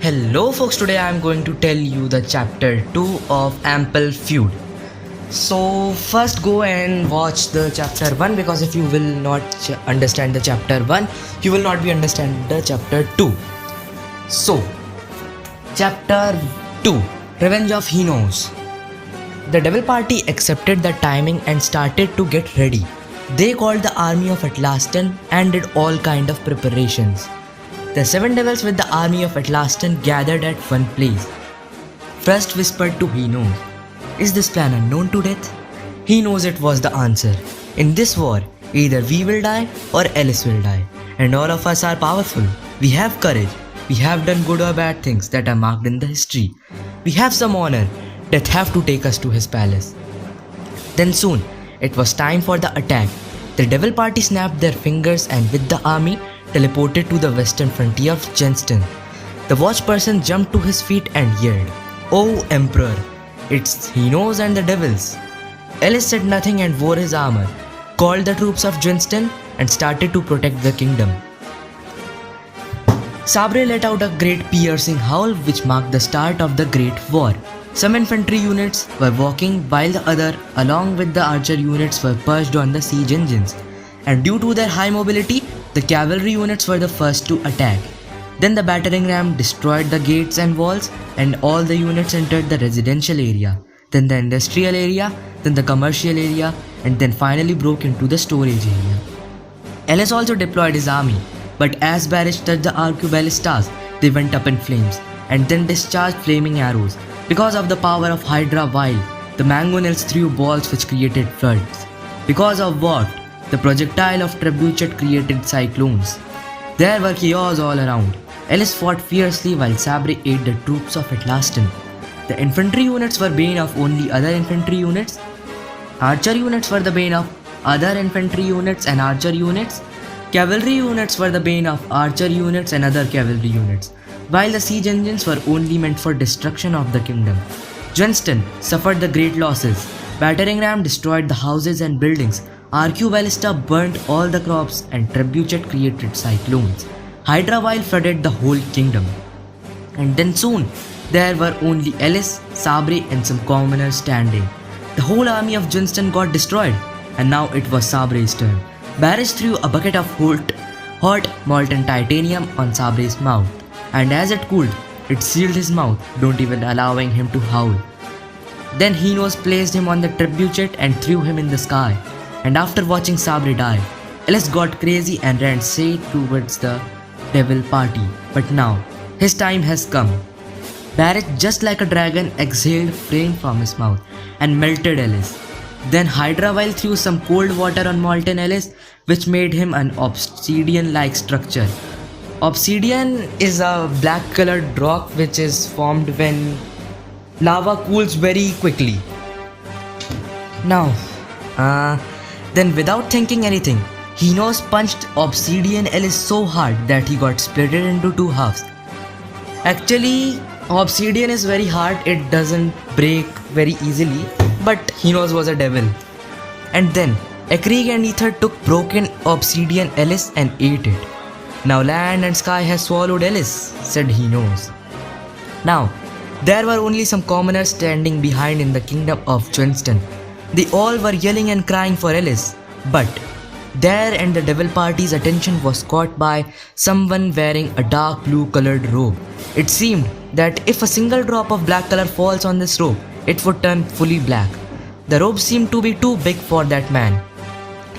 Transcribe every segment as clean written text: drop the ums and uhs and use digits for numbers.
Hello folks, today I am going to tell you the chapter 2 of Ample Feud. So first go and watch the chapter 1 because if you will not understand the chapter 1, you will not be understand the chapter 2. So, chapter 2, Revenge of Heinous. The Devil Party accepted the timing and started to get ready. They called the army of Atlastan and did all kind of preparations. The 7 devils with the army of Atlastan gathered at one place. First whispered to Heinous, "Is this plan unknown to death?" He knows it was the answer. In this war, either we will die or Alice will die. And all of us are powerful. We have courage. We have done good or bad things that are marked in the history. We have some honor. Death have to take us to his palace. Then soon, it was time for the attack. The Devil Party snapped their fingers and with the army, teleported to the western frontier of Jenston. The watch person jumped to his feet and yelled, "Oh Emperor, it's Heinous and the devils." Alice said nothing and wore his armor, called the troops of Jenston and started to protect the kingdom. Sabre let out a great piercing howl which marked the start of the Great War. Some infantry units were walking while the other, along with the archer units, were perched on the siege engines. And due to their high mobility, the cavalry units were the first to attack. Then the battering ram destroyed the gates and walls and all the units entered the residential area, then the industrial area, then the commercial area and then finally broke into the storage area. Alice also deployed his army, but as barrage touched the arqueballistas, they went up in flames and then discharged flaming arrows. Because of the power of Hydra Vial, the mangonels threw balls which created floods. Because of what? The projectile of Trebuchet created cyclones. There were chaos all around. Alice fought fiercely while Sabre aided the troops of Atlastan. The infantry units were bane of only other infantry units. Archer units were the bane of other infantry units and archer units. Cavalry units were the bane of archer units and other cavalry units, while the siege engines were only meant for destruction of the kingdom. Jenston suffered the great losses. Battering ram destroyed the houses and buildings. Arqueballista burnt all the crops and Trebuchet created cyclones. Hydra Vial flooded the whole kingdom. And then soon, there were only Alice, Sabre and some commoners standing. The whole army of Jenston got destroyed and now it was Sabre's turn. Barrage threw a bucket of hot molten titanium on Sabre's mouth. And as it cooled, it sealed his mouth, don't even allowing him to howl. Then Heinous placed him on the Trebuchet and threw him in the sky. And after watching Sabre die, Alice got crazy and ran straight towards the Devil Party. But now, his time has come. Barrett, just like a dragon, exhaled flame from his mouth and melted Alice. Then Hydra Vial threw some cold water on molten Alice, which made him an obsidian-like structure. Obsidian is a black-colored rock which is formed when lava cools very quickly. Then without thinking anything, Heinous punched Obsidian Alice so hard that he got splitted into 2 halves. Actually, Obsidian is very hard, it doesn't break very easily, but Heinous was a devil. And then, Ekrig and Ether took broken Obsidian Alice and ate it. "Now land and sky has swallowed Alice," said Heinous. Now, there were only some commoners standing behind in the kingdom of Jenston. They all were yelling and crying for Alice, but there and the Devil Party's attention was caught by someone wearing a dark blue colored robe. It seemed that if a single drop of black color falls on this robe, it would turn fully black. The robe seemed to be too big for that man.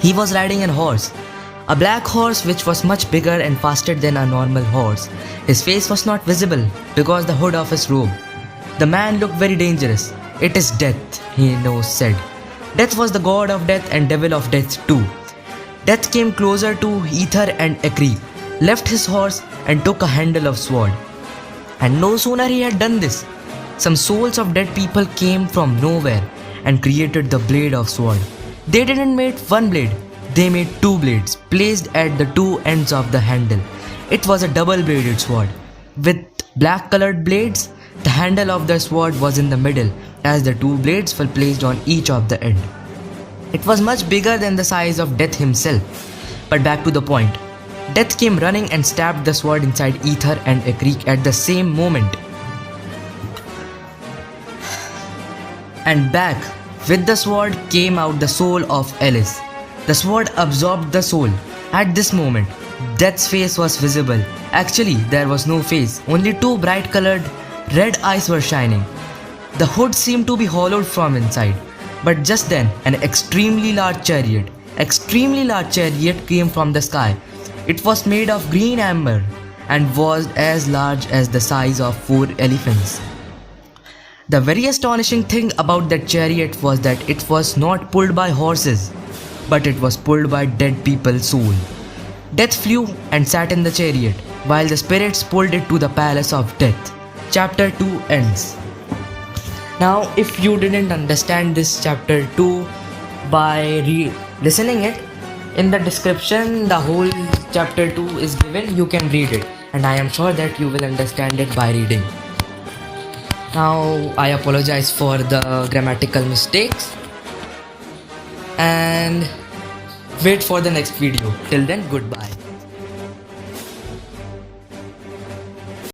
He was riding a horse, a black horse which was much bigger and faster than a normal horse. His face was not visible because the hood of his robe. The man looked very dangerous. "It is Death," Heinous said. Death was the god of death and devil of death too. Death came closer to Ether and Ekrig, left his horse and took a handle of sword. And no sooner he had done this, some souls of dead people came from nowhere and created the blade of sword. They didn't make one blade, they made 2 blades placed at the 2 ends of the handle. It was a double-bladed sword. With black-colored blades, the handle of the sword was in the middle as the 2 blades were placed on each of the end. It was much bigger than the size of Death himself. But back to the point. Death came running and stabbed the sword inside Ether and Ekrik at the same moment. And back with the sword came out the soul of Alice. The sword absorbed the soul. At this moment, Death's face was visible. Actually, there was no face, only two bright colored red eyes were shining. The hood seemed to be hollowed from inside. But just then, an extremely large chariot came from the sky. It was made of green amber and was as large as the size of 4 elephants. The very astonishing thing about that chariot was that it was not pulled by horses, but it was pulled by dead people's soul. Death flew and sat in the chariot, while the spirits pulled it to the palace of death. Chapter 2 ends. Now, if you didn't understand this chapter 2 by listening it, in the description the whole chapter 2 is given, you can read it, and I am sure that you will understand it by reading. Now, I apologize for the grammatical mistakes and wait for the next video. Till then, goodbye.